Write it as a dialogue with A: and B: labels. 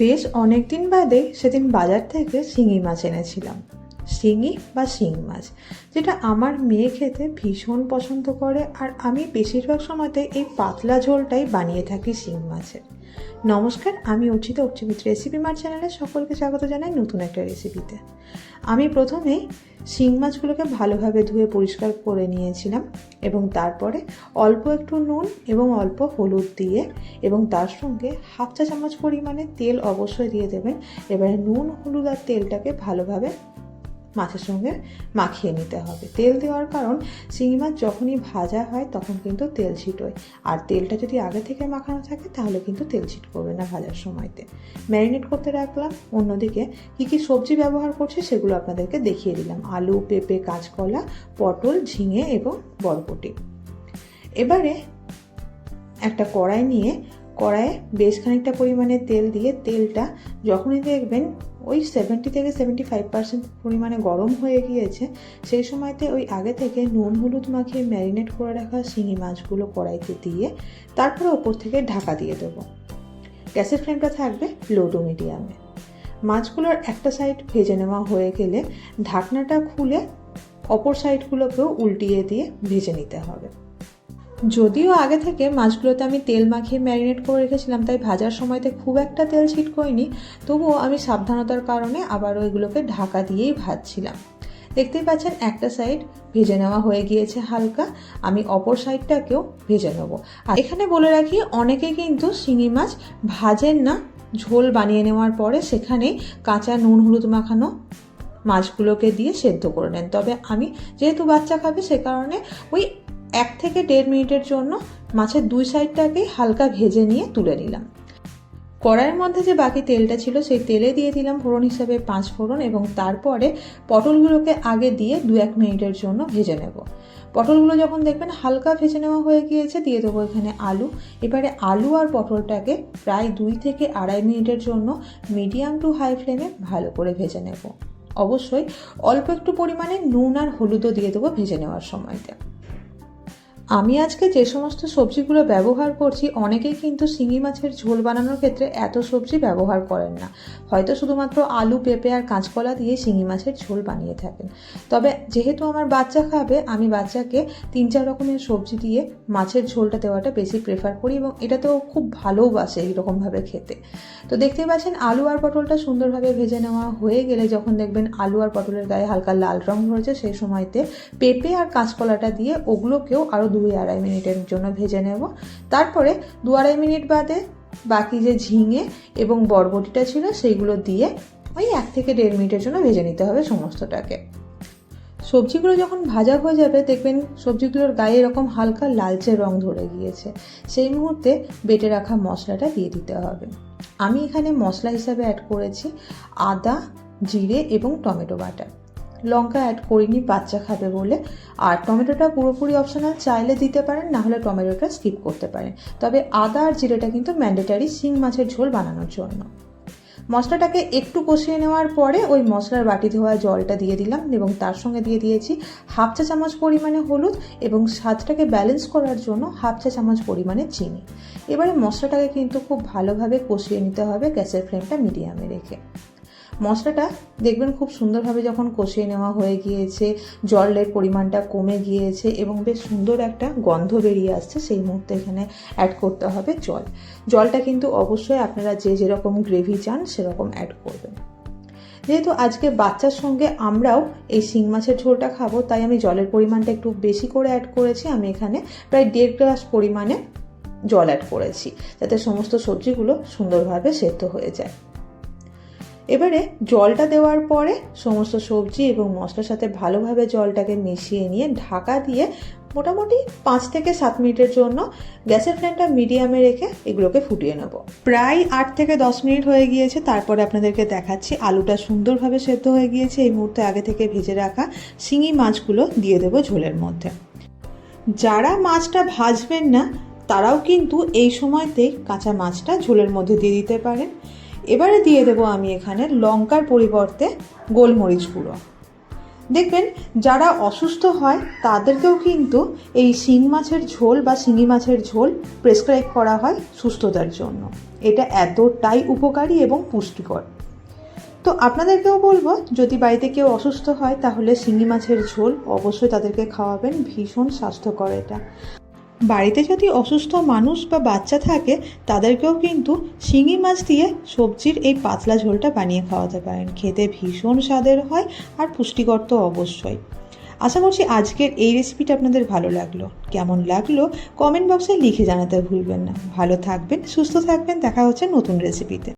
A: বেশ অনেক দিন বাদে সেদিন বাজার থেকে শিঙি মাছ এনেছিলাম। শিঙি বা শিং মাছ, যেটা আমার মেয়ে খেতে ভীষণ পছন্দ করে, আর আমি বেশিরভাগ সময়তে এই পাতলা ঝোলটাই বানিয়ে থাকি শিং মাছের। নমস্কার, আমি অর্চিতা উইথ রেসিপি মার চ্যানেলে সকলকে স্বাগত জানাই নতুন একটা রেসিপিতে। আমি প্রথমেই শিং মাছগুলোকে ভালোভাবে ধুয়ে পরিষ্কার করে নিয়েছিলাম এবং তারপরে অল্প একটু নুন এবং অল্প হলুদ দিয়ে এবং তার সঙ্গে হাফ চা চামচ পরিমাণে তেল অবশ্যই দিয়ে দেবেন। এবারে নুন, হলুদ আর তেলটাকে ভালোভাবে মাছের সঙ্গে মাখিয়ে নিতে হবে। তেল দেওয়ার কারণ শিঙি মাছ যখনই ভাজা হয় তখন কিন্তু তেল ছিটোয়, আর তেলটা যদি আগে থেকে মাখানো থাকে তাহলে কিন্তু তেল ছিট করবে না ভাজার সময়তে। ম্যারিনেট করতে রাখলাম। অন্যদিকে কী কী সবজি ব্যবহার করছি সেগুলো আপনাদেরকে দেখিয়ে দিলাম: আলু, পেঁপে, কাঁচকলা, পটল, ঝিঙে এবং বরবটি। এবারে একটা কড়াই নিয়ে কড়াইয়ে বেশ খানিকটা পরিমাণে তেল দিয়ে তেলটা যখনই দেখবেন ওই 70 থেকে 75% পরিমাণে গরম হয়ে গিয়েছে, সেই সময়তে ওই আগে থেকে নুন হলুদ মাখিয়ে ম্যারিনেট করে রাখা শিঙি মাছগুলো কড়াইতে দিয়ে তারপরে ওপর থেকে ঢাকা দিয়ে দেবো। গ্যাসের ফ্লেমটা থাকবে লো টু মিডিয়ামে। মাছগুলোর একটা সাইড ভেজে নেওয়া হয়ে গেলে ঢাকনাটা খুলে অপর সাইডগুলোকেও উল্টিয়ে দিয়ে ভেজে নিতে হবে। যদিও আগে থেকে মাছগুলোতে আমি তেল মাখিয়ে ম্যারিনেট করে রেখেছিলাম, তাই ভাজার সময়তে খুব একটা তেল ছিটকোয়নি, তবুও আমি সাবধানতার কারণে আবার ওইগুলোকে ঢাকা দিয়েই ভাজছিলাম। দেখতেই পাচ্ছেন একটা সাইড ভেজে নেওয়া হয়ে গিয়েছে হালকা, আমি অপর সাইডটাকেও ভেজে নেব। আর এখানে বলে রাখি, অনেকে কিন্তু শিঙি মাছ ভাজেন না, ঝোল বানিয়ে নেওয়ার পরে সেখানেই কাঁচা নুন হলুদ মাখানো মাছগুলোকে দিয়ে সেদ্ধ করে নেন। তবে আমি যেহেতু বাচ্চা খাবে সে কারণে ওই 1 থেকে 1.5 মিনিটের জন্য মাছের দুই সাইডটাকেই হালকা ভেজে নিয়ে তুলে নিলাম। কড়াইয়ের মধ্যে যে বাকি তেলটা ছিল সেই তেলে দিয়ে দিলাম ফোড়ন হিসাবে 5 ফোড়ন এবং তারপরে পটলগুলোকে আগে দিয়ে 2-1 মিনিটের জন্য ভেজে নেব। পটলগুলো যখন দেখবেন হালকা ভেজে নেওয়া হয়ে গিয়েছে, দিয়ে দেবো এখানে আলু। এবারে আলু আর পটলটাকে প্রায় 2 থেকে 2.5 মিনিটের জন্য মিডিয়াম টু হাই ফ্লেমে ভালো করে ভেজে নেব। অবশ্যই অল্প একটু পরিমাণে নুন আর হলুদও দিয়ে দেবো ভেজে নেওয়ার সময়তে। আমি আজকে যে সমস্ত সবজিগুলো ব্যবহার করছি, অনেকেই কিন্তু শিঙি মাছের ঝোল বানানোর ক্ষেত্রে এত সবজি ব্যবহার করেন না, হয়তো শুধুমাত্র আলু, পেঁপে আর কাঁচকলা দিয়ে শিঙি মাছের ঝোল বানিয়ে থাকেন। তবে যেহেতু আমার বাচ্চা খাবে, আমি বাচ্চাকে 3-4 রকমের সবজি দিয়ে মাছের ঝোলটা দেওয়াটা বেশি প্রেফার করি এবং এটা তো খুব ভালোবাসে এইরকমভাবে খেতে। তো দেখতেই পাচ্ছেন আলু আর পটলটা সুন্দরভাবে ভেজে নেওয়া হয়ে গেলে যখন দেখবেন আলু আর পটলের গায়ে হালকা লাল রং ধরেছে, সেই সময়তে পেঁপে আর কাঁচকলাটা দিয়ে ওগুলোকেও আরও 2-2.5 মিনিটের জন্য ভেজে নেব। তারপরে 2-2.5 মিনিট বাদে বাকি যে ঝিঙে এবং বরবটিটা ছিল সেইগুলো দিয়ে ওই 1 থেকে 1.5 মিনিটের জন্য ভেজে নিতে হবে সমস্তটাকে। সবজিগুলো যখন ভাজা হয়ে যাবে দেখবেন সবজিগুলোর গায়ে এরকম হালকা লালচে রং ধরে গিয়েছে, সেই মুহূর্তে বেটে রাখা মশলাটা দিয়ে দিতে হবে। আমি এখানে মশলা হিসাবে অ্যাড করেছি আদা, জিরে এবং টমেটো বাটা। লঙ্কা অ্যাড করিনি, বাচ্চা খাবে বলে। আর টমেটোটা পুরোপুরি অপশনাল, চাইলে দিতে পারেন, না হলে টমেটোটা স্কিপ করতে পারেন। তবে আদা আর জিরেটা কিন্তু ম্যান্ডেটারি শিং মাছের ঝোল বানানোর জন্য। মশলাটাকে একটু কষিয়ে নেওয়ার পরে ওই মশলার বাটি ধোয়া জলটা দিয়ে দিলাম এবং তার সঙ্গে দিয়ে দিয়েছি হাফ চা চামচ পরিমাণে হলুদ এবং স্বাদটাকে ব্যালেন্স করার জন্য হাফ চা চামচ পরিমাণে চিনি। এবারে মশলাটাকে কিন্তু খুব ভালোভাবে কষিয়ে নিতে হবে গ্যাসের ফ্লেমটা মিডিয়ামে রেখে। মশলাটা দেখবেন খুব সুন্দরভাবে যখন কষিয়ে নেওয়া হয়ে গিয়েছে, জলের পরিমাণটা কমে গিয়েছে এবং বেশ সুন্দর একটা গন্ধ বেরিয়ে আসছে, সেই মুহূর্তে এখানে অ্যাড করতে হবে জল। জলটা কিন্তু অবশ্যই আপনারা যে যেরকম গ্রেভি চান সেরকম অ্যাড করবেন। যেহেতু আজকে বাচ্চার সঙ্গে আমরাও এই শিং মাছের ঝোলটা খাবো, তাই আমি জলের পরিমাণটা একটু বেশি করে অ্যাড করেছি। আমি এখানে প্রায় 1.5 গ্লাস পরিমাণে জল অ্যাড করেছি, যাতে সমস্ত সবজিগুলো সুন্দরভাবে সেদ্ধ হয়ে যায়। এবারে জলটা দেওয়ার পরে সমস্ত সবজি এবং মশলার সাথে ভালোভাবে জলটাকে মিশিয়ে নিয়ে ঢাকা দিয়ে মোটামুটি 5 থেকে 7 মিনিটের জন্য গ্যাসের ফ্লেমটা মিডিয়ামে রেখে এগুলোকে ফুটিয়ে নেব। প্রায় 8 থেকে 10 মিনিট হয়ে গিয়েছে, তারপরে আপনাদেরকে দেখাচ্ছি আলুটা সুন্দরভাবে সেদ্ধ হয়ে গিয়েছে। এই মুহূর্তে আগে থেকে ভেজে রাখা শিঙি মাছগুলো দিয়ে দেবো ঝোলের মধ্যে। যারা মাছটা ভাজবেন না তারাও কিন্তু এই সময়তেই কাঁচা মাছটা ঝোলের মধ্যে দিয়ে দিতে পারেন। এবারে দিয়ে দেবো আমি এখানে লঙ্কার পরিবর্তে গোলমরিচ গুঁড়ো। দেখবেন যারা অসুস্থ হয় তাদেরকেও কিন্তু এই শিং মাছের ঝোল বা শিঙি মাছের ঝোল প্রেসক্রাইব করা হয় সুস্থতার জন্য। এটা এতটাই উপকারী এবং পুষ্টিকর। তো আপনাদেরকেও বলবো, যদি বাড়িতে কেউ অসুস্থ হয় তাহলে শিঙি মাছের ঝোল অবশ্যই তাদেরকে খাওয়াবেন, ভীষণ স্বাস্থ্যকর এটা। বাড়িতে যদি অসুস্থ মানুষ বা বাচ্চা থাকে তাদেরকেও কিন্তু শিঙি মাছ দিয়ে সবজির এই পাতলা ঝোলটা বানিয়ে খাওয়াতে পারেন, খেতে ভীষণ স্বাদের হয় আর পুষ্টিকর তো অবশ্যই। আশা করছি আজকের এই রেসিপিটা আপনাদের ভালো লাগলো। কেমন লাগলো কমেন্ট বক্সে লিখে জানাতে ভুলবেন না। ভালো থাকবেন, সুস্থ থাকবেন, দেখা হচ্ছে নতুন রেসিপিতে।